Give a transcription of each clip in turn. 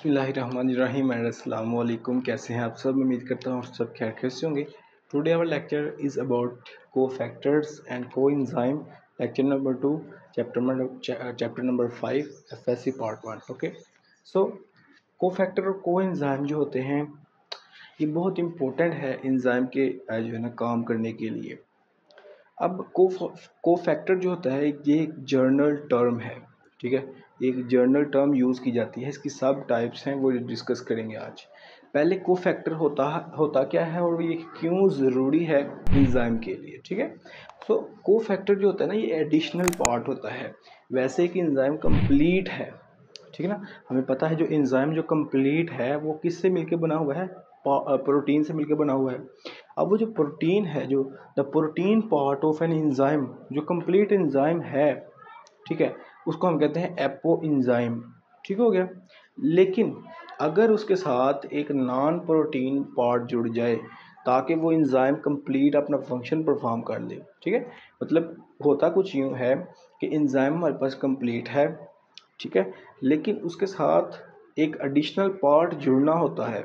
बिस्मिल्लाहिर्रहमानिर्रहीम एंड अस्सलाम वालेकुम। कैसे हैं आप सब? उम्मीद करता हूँ सब खैरियत से होंगे। Today our lecture is about cofactors and coenzyme, lecture number 2, chapter number 5, FSc part 1। Okay, so cofactor और को एंजाइम जो होते हैं ये बहुत इंपॉर्टेंट है एंजाइम के जो है ना काम करने के लिए। अब को फैक्टर जो होता है ये एक जर्नल टर्म है, ठीक है। एक जर्नल टर्म यूज़ की जाती है, इसकी सब टाइप्स हैं वो डिस्कस करेंगे आज। पहले को फैक्टर होता क्या है और ये क्यों ज़रूरी है एंजाइम के लिए, ठीक है। सो को फैक्टर जो होता है ना ये एडिशनल पार्ट होता है। वैसे कि एंजाइम कंप्लीट है, ठीक है ना। हमें पता है जो एंजाइम जो कंप्लीट है वो किससे मिलके बना हुआ है? प्रोटीन से मिलके बना हुआ है। अब वो जो प्रोटीन है, जो the protein part of an enzyme, जो कंप्लीट एंजाइम है, ठीक है, उसको हम कहते हैं एपो एंजाइम, ठीक हो गया। लेकिन अगर उसके साथ एक नॉन प्रोटीन पार्ट जुड़ जाए ताकि वो एंजाइम कंप्लीट अपना फंक्शन परफॉर्म कर ले, ठीक है। मतलब होता कुछ यूँ है कि एंजाइम हमारे पास कंप्लीट है, ठीक है, लेकिन उसके साथ एक एडिशनल पार्ट जुड़ना होता है,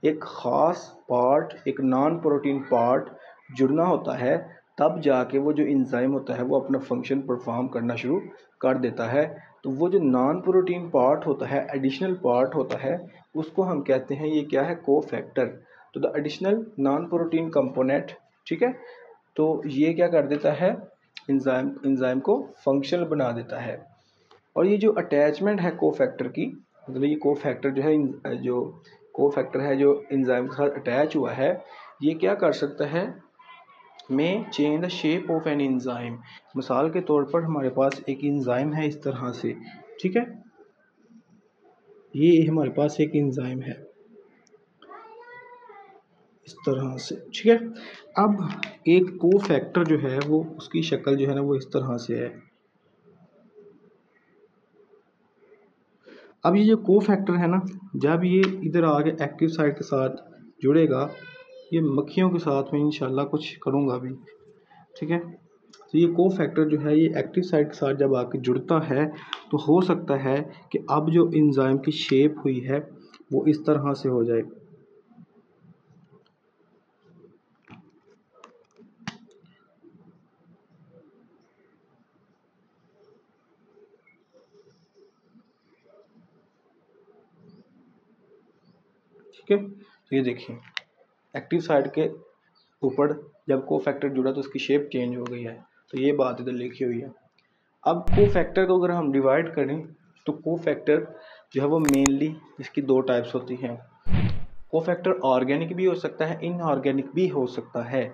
एक ख़ास पार्ट, एक नॉन प्रोटीन पार्ट जुड़ना होता है, तब जाके वो जो एंजाइम होता है वो अपना फंक्शन परफॉर्म करना शुरू कर देता है। तो वो जो नॉन प्रोटीन पार्ट होता है, एडिशनल पार्ट होता है, उसको हम कहते हैं ये क्या है? को फैक्टर। तो the additional non protein component, ठीक है, तो ये क्या कर देता है? एंजाइम को फंक्शनल बना देता है। और ये जो अटैचमेंट है को फैक्टर की, मतलब ये को फैक्टर जो है, जो को फैक्टर है जो एंजाइम के साथ अटैच हुआ है, ये क्या कर सकता है? में change the shape of an enzyme. मिसाल के तौर पर हमारे पास एक एंजाइम है इस तरह से, ठीक है, ये हमारे पास एक एंजाइम है इस तरह से, ठीक है। अब एक को फैक्टर जो है वो उसकी शक्ल जो है ना वो इस तरह से है। अब ये जो को फैक्टर है ना, जब ये इधर आके एक्टिव साइट के साथ जुड़ेगा, ये मक्खियों के साथ में इंशाल्लाह कुछ करूँगा अभी, ठीक है। तो ये को फैक्टर जो है ये एक्टिव साइट के साथ जब आके जुड़ता है तो हो सकता है कि अब जो एंजाइम की शेप हुई है वो इस तरह से हो जाए, ठीक है। तो ये देखिए एक्टिव साइट के ऊपर जब को फैक्टर जुड़ा तो उसकी शेप चेंज हो गई है, तो ये बात इधर लिखी हुई है। अब को फैक्टर को अगर हम डिवाइड करें तो को फैक्टर जो है वो मेनली इसकी दो टाइप्स होती हैं। को फैक्टर ऑर्गेनिक भी हो सकता है, इनऑर्गेनिक भी हो सकता है।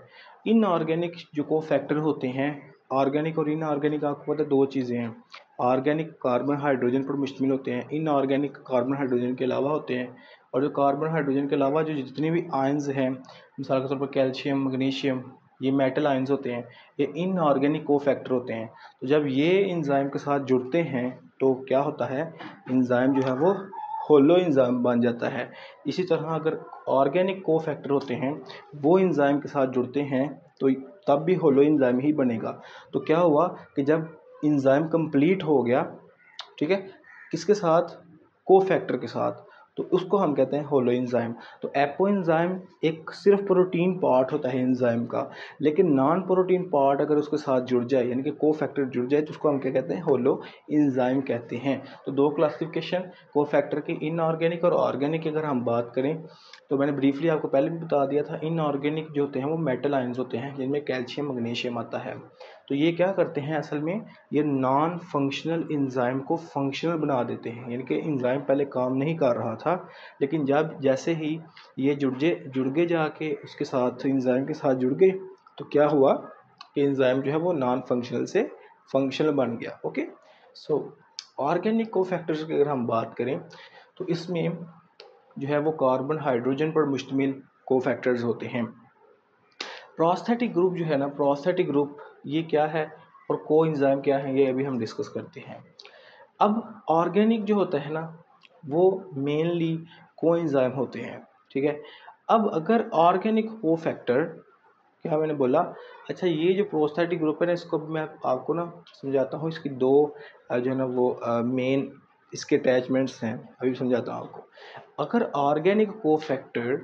इनऑर्गेनिक जो को फैक्टर होते हैं, ऑर्गेनिक और इनऑर्गेनिक आपको पता है दो चीज़ें हैं। ऑर्गेनिक कार्बन हाइड्रोजन पर मुश्तमिल होते हैं, इनऑर्गेनिक कार्बन हाइड्रोजन के अलावा होते हैं। और जो कार्बन हाइड्रोजन के अलावा जो जितने भी आयंस हैं, मिसाल के तौर पर कैल्शियम, मैग्नीशियम, ये मेटल आयंस होते हैं, ये इनऑर्गेनिक को फैक्टर होते हैं। तो जब ये एंजाइम के साथ जुड़ते हैं तो क्या होता है? एंजाइम जो है वो होलो एंजाइम बन जाता है। इसी तरह अगर ऑर्गेनिक को फैक्टर होते हैं वो एंजाइम के साथ जुड़ते हैं तो तब भी होलो एंजाइम ही बनेगा। तो क्या हुआ कि जब एंजाइम कंप्लीट हो गया, ठीक है, किसके साथ? को फैक्टर के साथ, तो उसको हम कहते हैं होलो एंजाइम। तो एपो एंजाइम एक सिर्फ प्रोटीन पार्ट होता है एंजाइम का, लेकिन नॉन प्रोटीन पार्ट अगर उसके साथ जुड़ जाए यानी कि को फैक्टर जुड़ जाए तो उसको हम क्या कहते हैं? होलो एंजाइम कहते हैं। तो दो क्लासिफिकेशन को फैक्टर की, इनऑर्गेनिक और ऑर्गेनिक की अगर हम बात करें तो मैंने ब्रीफली आपको पहले भी बता दिया था, इनऑर्गेनिक जो होते हैं वो मेटल आयंस होते हैं जिनमें कैल्शियम मैग्नीशियम आता है। तो ये क्या करते हैं असल में? ये नॉन फंक्शनल एंजाइम को फंक्शनल बना देते हैं, यानी कि एंजाइम पहले काम नहीं कर रहा था, लेकिन जब जैसे ही ये जुड़ गए जाके उसके साथ एंजाइम के साथ जुड़ गए तो क्या हुआ कि एंजाइम जो है वो नॉन फंक्शनल से फंक्शनल बन गया। ओके, सो ऑर्गेनिक को फैक्टर्स की अगर हम बात करें तो इसमें जो है वो कार्बन हाइड्रोजन पर मुश्तमिल को फैक्टर्स होते हैं। प्रोस्थेटिक ग्रुप जो है ना, प्रोस्थेटिक ग्रुप ये क्या है और को एंजाइम क्या है ये अभी हम डिस्कस करते हैं। अब ऑर्गेनिक जो होता है ना वो मेनली को एंजाइम होते हैं, ठीक है। अब अगर ऑर्गेनिक को फैक्टर, क्या मैंने बोला? अच्छा, ये जो प्रोस्थेटिक ग्रुप है ना इसको मैं आपको ना समझाता हूँ। इसकी दो जो है ना वो मेन इसके अटैचमेंट्स हैं, अभी समझाता हूँ आपको। अगर ऑर्गेनिक कोफैक्टर,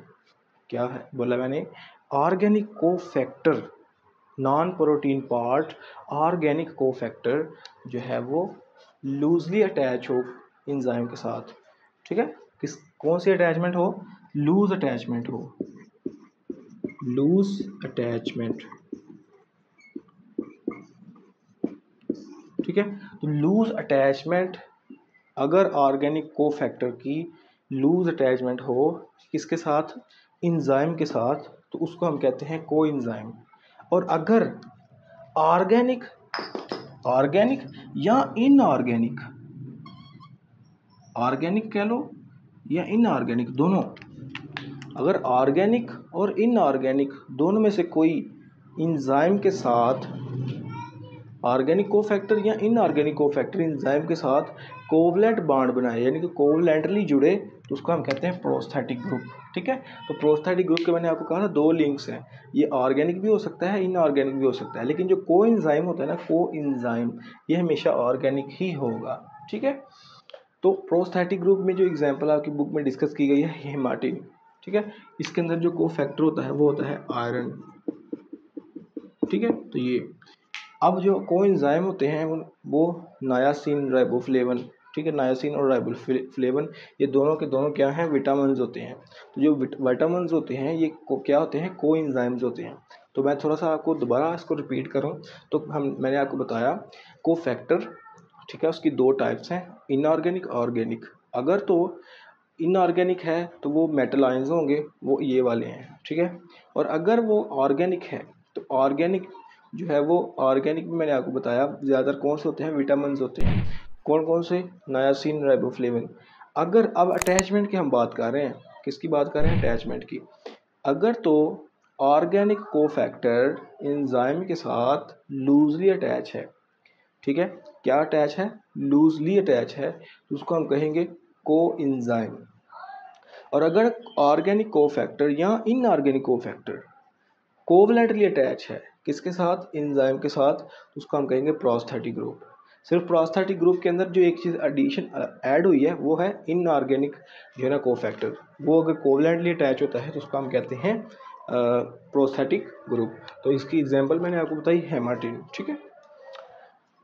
क्या है बोला मैंने, organic cofactor, non protein part organic cofactor जो है वो लूजली अटैच हो इंजाइम के साथ, ठीक है। किस कौन सी अटैचमेंट हो, लूज अटैचमेंट हो, लूज अटैचमेंट, ठीक है। तो लूज अटैचमेंट, अगर ऑर्गेनिक कोफैक्टर की लूज अटैचमेंट हो किसके साथ, इंजाइम के साथ, तो उसको हम कहते हैं कोएंजाइम। और अगर ऑर्गेनिक, ऑर्गेनिक या इनऑर्गेनिक, ऑर्गेनिक कह लो या इनऑर्गेनिक दोनों, अगर ऑर्गेनिक और इनऑर्गेनिक दोनों में से कोई इंजाइम के साथ, ऑर्गेनिक कोफैक्टर या इनऑर्गेनिक कोफैक्टर इंजाइम के साथ कोवलेंट बॉन्ड बनाए, यानी कि कोवलेंटली जुड़े, तो उसको हम कहते हैं प्रोस्थेटिक ग्रुप, ठीक है। तो प्रोस्थेटिक ग्रुप के मैंने आपको कहा ना दो लिंक्स हैं, ये ऑर्गेनिक भी हो सकता है, इनऑर्गेनिक भी हो सकता है, लेकिन जो कोएंजाइम होता है ना, कोएंजाइम, ये हमेशा ऑर्गेनिक ही होगा, ठीक है। तो प्रोस्थेटिक ग्रुप में जो एग्जांपल आपकी बुक में डिस्कस की गई है हेमाटिन, ठीक है, इसके अंदर जो कोफैक्टर होता है वो होता है आयरन, ठीक है। तो ये अब जो कोएंजाइम होते हैं वो नायासिन, राइबोफ्लेवन, ठीक है, नायासिन और राइबोफ्लेवन, ये दोनों के दोनों क्या हैं, विटामिन्स होते हैं। तो जो विटामिन्स होते हैं ये क्या होते हैं, कोएंजाइम्स होते हैं। तो मैं थोड़ा सा आपको दोबारा इसको रिपीट करूं, तो मैंने आपको बताया कोफैक्टर, ठीक है, उसकी दो टाइप्स हैं, इनऑर्गेनिक, ऑर्गेनिक। अगर तो इनऑर्गेनिक है तो वो मेटल आयंस होंगे, वो ये वाले हैं, ठीक है। और अगर वो ऑर्गेनिक है तो ऑर्गेनिक जो है वो, ऑर्गेनिक में मैंने आपको बताया ज़्यादातर कौन से होते हैं, विटामिन्स होते हैं, कौन कौन से, नायासिन, राइबोफ्लेविन। अगर अब अटैचमेंट की हम बात कर रहे हैं, किसकी बात कर रहे हैं, अटैचमेंट की। अगर तो ऑर्गेनिक कोफैक्टर एंजाइम के साथ लूजली अटैच है, ठीक है, क्या अटैच है, लूजली अटैच है, तो उसको हम कहेंगे कोएंजाइम। और अगर ऑर्गेनिक कोफैक्टर या इनऑर्गेनिक कोफैक्टर कोवलेंटली अटैच है किसके साथ, एंजाइम के साथ, तो उसको हम कहेंगे प्रोस्थेटिक ग्रुप। सिर्फ प्रोस्थेटिक ग्रुप के अंदर जो एक चीज़ एडिशन ऐड हुई है वो है इनऑर्गेनिक जो है ना कोफैक्टर, वो अगर कोवलेंटली अटैच होता है तो उसको हम कहते हैं प्रोस्थेटिक ग्रुप। तो इसकी एग्जांपल मैंने आपको बताई हेमाटिन, ठीक है।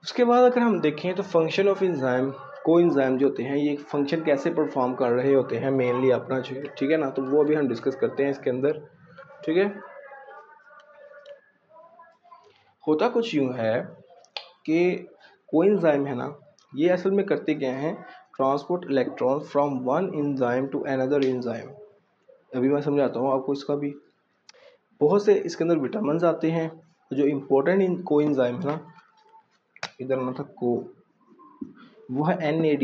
उसके बाद अगर हम देखें तो फंक्शन ऑफ एंजाइम, कोएंजाइम जो होते हैं ये फंक्शन कैसे परफॉर्म कर रहे होते हैं मेनली अपना, ठीक है ना, तो वो अभी हम डिस्कस करते हैं इसके अंदर, ठीक है। होता कुछ यूँ है कि कोएंजाइम है ना, ये असल में करते क्या हैं, transport electron from one enzyme to another enzyme. अभी मैं समझाता हूँ आपको इसका भी। बहुत से इसके अंदर विटामिन आते हैं, जो इम्पोर्टेंट कोएंजाइम है ना, इधर ना था को, वो है NAD+।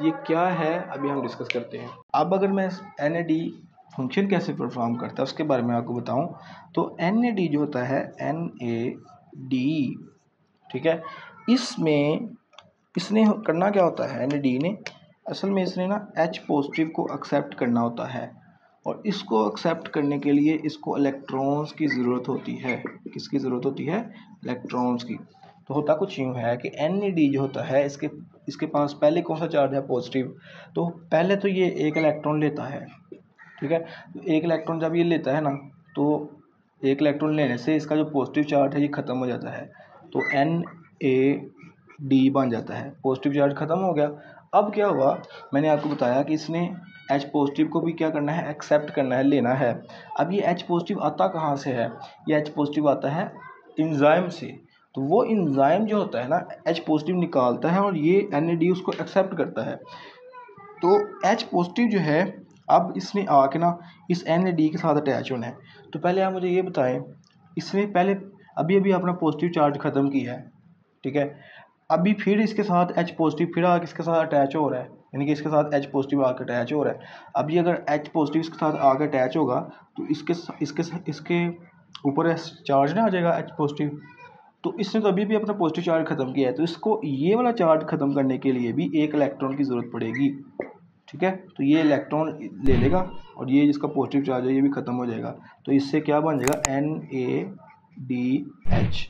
ये क्या है अभी हम डिस्कस करते हैं। अब अगर मैं NAD फंक्शन कैसे परफॉर्म करता है उसके बारे में आपको बताऊं, तो NAD जो होता है NAD, ठीक है, इसमें इसने करना क्या होता है, NAD ने असल में इसने ना H पॉजिटिव को एक्सेप्ट करना होता है, और इसको एक्सेप्ट करने के लिए इसको इलेक्ट्रॉन्स की ज़रूरत होती है। किसकी ज़रूरत होती है, इलेक्ट्रॉन्स की। तो होता कुछ यूँ है कि NAD जो होता है इसके पास पहले कौन सा चार्ज है, पॉजिटिव। तो पहले तो ये एक इलेक्ट्रॉन लेता है, ठीक है। तो एक इलेक्ट्रॉन जब ये लेता है ना, तो एक इलेक्ट्रॉन लेने से इसका जो पॉजिटिव चार्ज है ये ख़त्म हो जाता है, तो NAD बन जाता है, पॉजिटिव चार्ज ख़त्म हो गया। अब क्या हुआ, मैंने आपको बताया कि इसने H पॉजिटिव को भी क्या करना है, एक्सेप्ट करना है, लेना है। अब ये H पॉजिटिव आता कहाँ से है, ये H पॉजिटिव आता है एंजाइम से। तो वो एंजाइम जो होता है ना H पॉजिटिव निकालता है और ये NAD उसको एक्सेप्ट करता है। तो H पॉजिटिव जो है अब इसने आके ना इस NAD के साथ अटैच होना है। तो पहले आप मुझे ये बताएं, इसने पहले अभी अपना पॉजिटिव चार्ज ख़त्म किया है, ठीक है, अभी फिर इसके साथ H पॉजिटिव फिर आके इसके साथ अटैच हो रहा है, यानी कि इसके साथ H पॉजिटिव आके अटैच हो रहा है। अभी अगर H पॉजिटिव इसके साथ आके अटैच होगा तो इसके ऊपर चार्ज ना आ जाएगा H पॉजिटिव। तो इसने तो अभी भी अपना पॉजिटिव चार्ज ख़त्म किया है, तो इसको ये वाला चार्ज ख़त्म करने के लिए भी एक इलेक्ट्रॉन की ज़रूरत पड़ेगी, ठीक है। तो ये इलेक्ट्रॉन ले लेगा और ये जिसका पॉजिटिव चार्ज है ये भी ख़त्म हो जाएगा। तो इससे क्या बन जाएगा, NADH।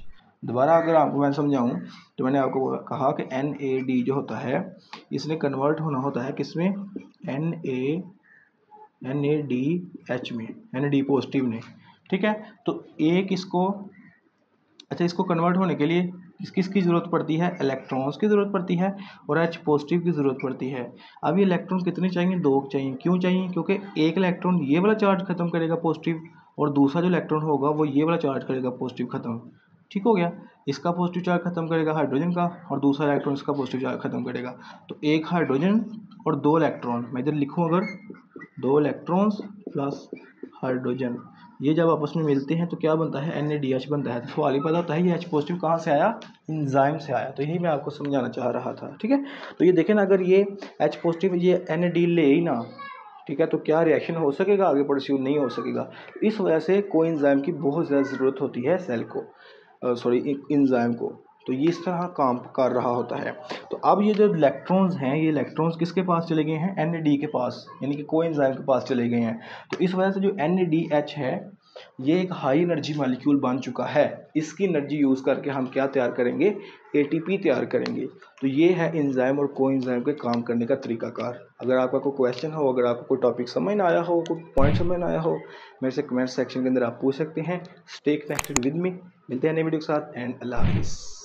दोबारा अगर आपको मैं समझाऊं तो मैंने आपको कहा कि NAD जो होता है इसने कन्वर्ट होना होता है किसमें, NADH में, NAD पॉजिटिव में, ठीक है। तो एक इसको, अच्छा इसको कन्वर्ट होने के लिए किसकी ज़रूरत पड़ती है, इलेक्ट्रॉन्स की ज़रूरत पड़ती है और H पॉजिटिव की ज़रूरत पड़ती है। अब ये इलेक्ट्रॉन कितने चाहिए, 2 चाहिए। क्यों चाहिए, क्योंकि एक इलेक्ट्रॉन ये वाला चार्ज खत्म करेगा पॉजिटिव और दूसरा जो इलेक्ट्रॉन होगा वो ये वाला चार्ज करेगा पॉजिटिव खत्म, ठीक हो गया। इसका पॉजिटिव चार्ज खत्म करेगा हाइड्रोजन का और दूसरा इलेक्ट्रॉन इसका पॉजिटिव चार्ज खत्म करेगा। तो एक हाइड्रोजन और 2 इलेक्ट्रॉन, मैं इधर लिखूँ अगर 2 इलेक्ट्रॉन्स प्लस हाइड्रोजन, ये जब आपस में मिलते हैं तो क्या बनता है, NADH बनता है। तो सवाल ही पैदा होता है ये H पॉजिटिव कहाँ से आया, इंजाइम से आया। तो यही मैं आपको समझाना चाह रहा था, ठीक है। तो ये देखें ना, अगर ये H पॉजिटिव ये NAD ले ही ना, ठीक है, तो क्या रिएक्शन हो सकेगा, आगे परस्यू नहीं हो सकेगा। इस वजह से कोएंजाइम की बहुत ज़्यादा ज़रूरत होती है सेल को, सॉरी इंजाइम को। तो ये इस तरह काम कर रहा होता है। तो अब ये जो इलेक्ट्रॉन्स हैं, ये इलेक्ट्रॉन्स किसके पास चले गए हैं, NAD के पास, यानी कि कोएंजाइम के पास चले गए हैं। तो इस वजह से जो NADH है ये एक हाई एनर्जी मॉलिक्यूल बन चुका है। इसकी एनर्जी यूज़ करके हम क्या तैयार करेंगे, ATP तैयार करेंगे। तो ये है एंजाइम और कोएंजाइम के काम करने का तरीकाकार। अगर आपका कोई क्वेश्चन हो, अगर आपको कोई टॉपिक समझ ना आया हो, कोई पॉइंट समझ ना आया हो, मेरे से कमेंट सेक्शन के अंदर आप पूछ सकते हैं। स्टे कनेक्टेड विद मी, मिलते हैं नई वीडियो के साथ एंड अल्लाह हाफिज़।